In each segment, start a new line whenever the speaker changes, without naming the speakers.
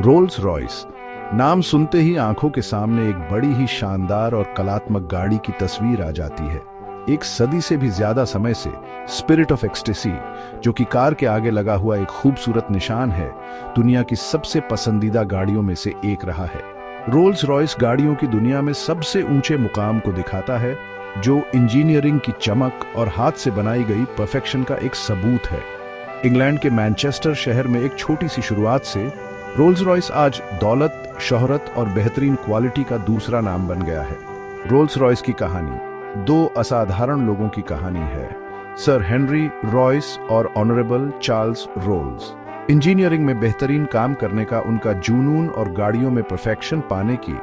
Rolls Royce नाम सुनते ही आंखों के सामने एक बड़ी ही शानदार और कलात्मक गाड़ी की तस्वीर आ जाती है। एक सदी से भी ज्यादा समय से स्पिरिट ऑफ एक्सटेसी, जो कि कार के आगे लगा हुआ एक खूबसूरत निशान है, दुनिया की सबसे पसंदीदा गाड़ियों में से एक रहा है। रोल्स रॉयस गाड़ियों की दुनिया में सबसे ऊंचे मुकाम को दिखाता है, जो इंजीनियरिंग की चमक और हाथ से बनाई गई परफेक्शन का एक सबूत है। इंग्लैंड के मैनचेस्टर शहर में एक छोटी सी शुरुआत से रोल्स रॉयस आज दौलत, शोहरत और बेहतरीन क्वालिटी का दूसरा नाम बन गया है। रोल्स रॉयस की कहानी दो असाधारण लोगों की कहानी है, सर हेनरी रॉयस और ऑनरेबल चार्ल्स रोल्स। इंजीनियरिंग में बेहतरीन काम करने का उनका जुनून और गाड़ियों में परफेक्शन पाने की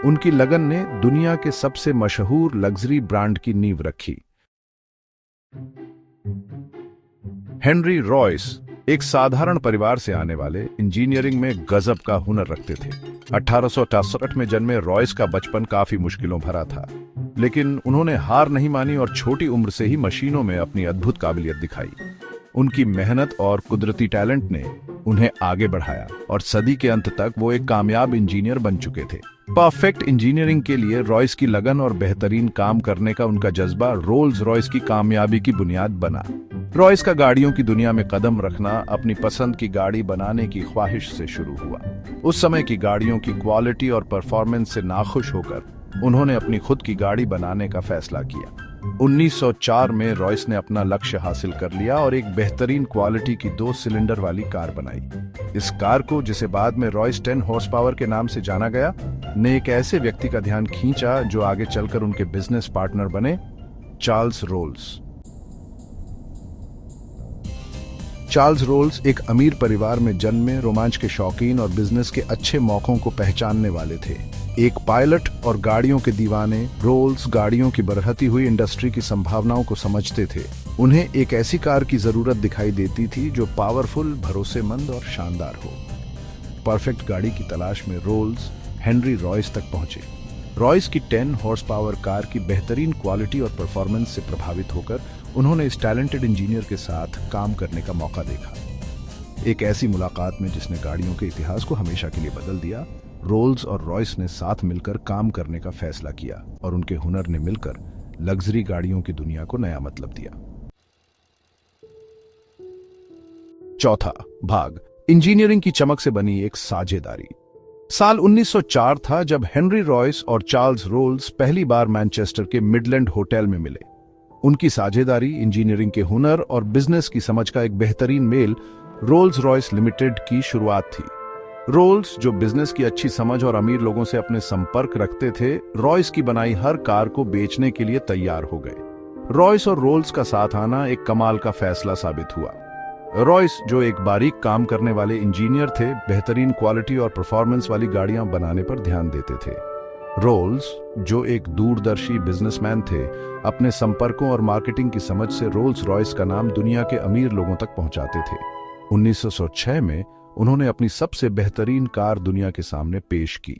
उनकी लगन ने दुनिया के सबसे मशहूर लग्जरी ब्रांड की नींव रखी। हेनरी रॉयस एक साधारण परिवार से आने वाले इंजीनियरिंग में गजब का हुनर रखते थे। 1868 में जन्मे रॉयस का बचपन काफी मुश्किलों भरा था, लेकिन उन्होंने हार नहीं मानी और छोटी उम्र से ही मशीनों में अपनी अद्भुत काबिलियत दिखाई। उनकी मेहनत और कुदरती टैलेंट ने उन्हें आगे बढ़ाया और सदी के अंत तक वो एक कामयाब इंजीनियर बन चुके थे। परफेक्ट इंजीनियरिंग के लिए रॉयस की लगन और बेहतरीन काम करने का उनका जज्बा रोल्स रॉयस की कामयाबी की बुनियाद बना। रॉयस का गाड़ियों की दुनिया में कदम रखना अपनी पसंद की गाड़ी बनाने की ख्वाहिश से शुरू हुआ। उस समय की गाड़ियों की क्वालिटी और परफॉर्मेंस से नाखुश होकर उन्होंने अपनी खुद की गाड़ी बनाने का फैसला किया। 1904 में रॉयस ने अपना लक्ष्य हासिल कर लिया और एक बेहतरीन क्वालिटी की 2 सिलेंडर वाली कार बनाई। इस कार को, जिसे बाद में रॉयस 10 हॉर्स पावर के नाम से जाना गया, ने एक ऐसे व्यक्ति का ध्यान खींचा जो आगे चलकर उनके बिजनेस पार्टनर बने, चार्ल्स रोल्स। चार्ल्स रोल्स एक अमीर परिवार में जन्मे, रोमांच के शौकीन और बिजनेस के अच्छे मौकों को पहचानने वाले थे। एक पायलट और गाड़ियों के दीवाने, रोल्स गाड़ियों की बढ़ती हुई इंडस्ट्री की संभावनाओं को समझते थे। उन्हें एक ऐसी कार की जरूरत दिखाई देती थी जो पावरफुल, भरोसेमंद और शानदार हो। परफेक्ट गाड़ी की तलाश में रोल्स हेनरी रॉयस तक पहुंचे। रॉयस की 10 हॉर्स पावर कार की बेहतरीन क्वालिटी और परफॉर्मेंस से प्रभावित होकर उन्होंने इस टैलेंटेड इंजीनियर के साथ काम करने का मौका देखा। एक ऐसी मुलाकात में जिसने गाड़ियों के इतिहास को हमेशा के लिए बदल दिया, रोल्स और रॉयस ने साथ मिलकर काम करने का फैसला किया और उनके हुनर ने मिलकर लग्जरी गाड़ियों की दुनिया को नया मतलब दिया। चौथा भाग, इंजीनियरिंग की चमक से बनी एक साझेदारी। साल 1904 था जब हेनरी रॉयस और चार्ल्स रोल्स पहली बार मैनचेस्टर के मिडलैंड होटल में मिले। उनकी साझेदारी, इंजीनियरिंग के हुनर और बिजनेस की समझ का एक बेहतरीन मेल रोल्स रॉयस लिमिटेड की शुरुआत थी। रोल्स, जो बिजनेस की अच्छी समझ और अमीर लोगों से अपने संपर्क रखते थे, रॉयस की बनाई हर कार को बेचने के लिए तैयार हो गए। रॉयस और रोल्स का साथ आना एक कमाल का फैसला साबित हुआ। रॉयस, जो एक बारीक काम करने वाले इंजीनियर थे, बेहतरीन क्वालिटी और परफॉर्मेंस वाली गाड़ियां बनाने पर ध्यान देते थे। रोल्स, जो एक दूरदर्शी बिजनेसमैन थे, अपने संपर्कों और मार्केटिंग की समझ से रोल्स रॉयस का नाम दुनिया के अमीर लोगों तक पहुंचाते थे। 1906 में उन्होंने अपनी सबसे बेहतरीन कार दुनिया के सामने पेश की।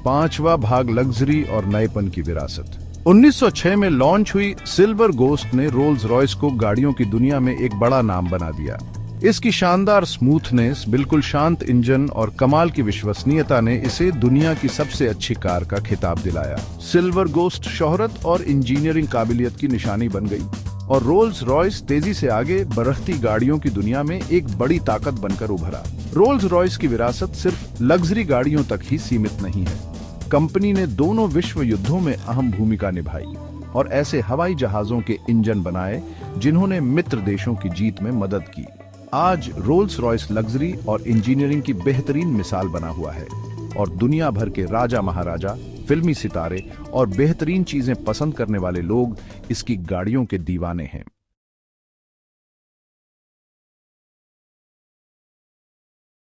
5वां भाग, लग्जरी और नएपन की विरासत। 1906 में लॉन्च हुई सिल्वर गोस्ट ने रोल्स रॉयस को गाड़ियों की दुनिया में एक बड़ा नाम बना दिया। इसकी शानदार स्मूथनेस, बिल्कुल शांत इंजन और कमाल की विश्वसनीयता ने इसे दुनिया की सबसे अच्छी कार का खिताब दिलाया। सिल्वर गोस्ट शोहरत और इंजीनियरिंग काबिलियत की निशानी बन गई और रोल्स रॉयस तेजी से आगे बढ़ती गाड़ियों की दुनिया में एक बड़ी ताकत बनकर उभरा। रोल्स रॉयस की विरासत सिर्फ लग्जरी गाड़ियों तक ही सीमित नहीं है। कंपनी ने दोनों विश्व युद्धों में अहम भूमिका निभाई और ऐसे हवाई जहाजों के इंजन बनाए जिन्होंने मित्र देशों की जीत में मदद की। आज रोल्स रॉयस लग्जरी और इंजीनियरिंग की बेहतरीन मिसाल बना हुआ है और दुनिया भर के राजा महाराजा, फिल्मी सितारे और बेहतरीन चीजें पसंद करने वाले लोग इसकी गाड़ियों के दीवाने हैं।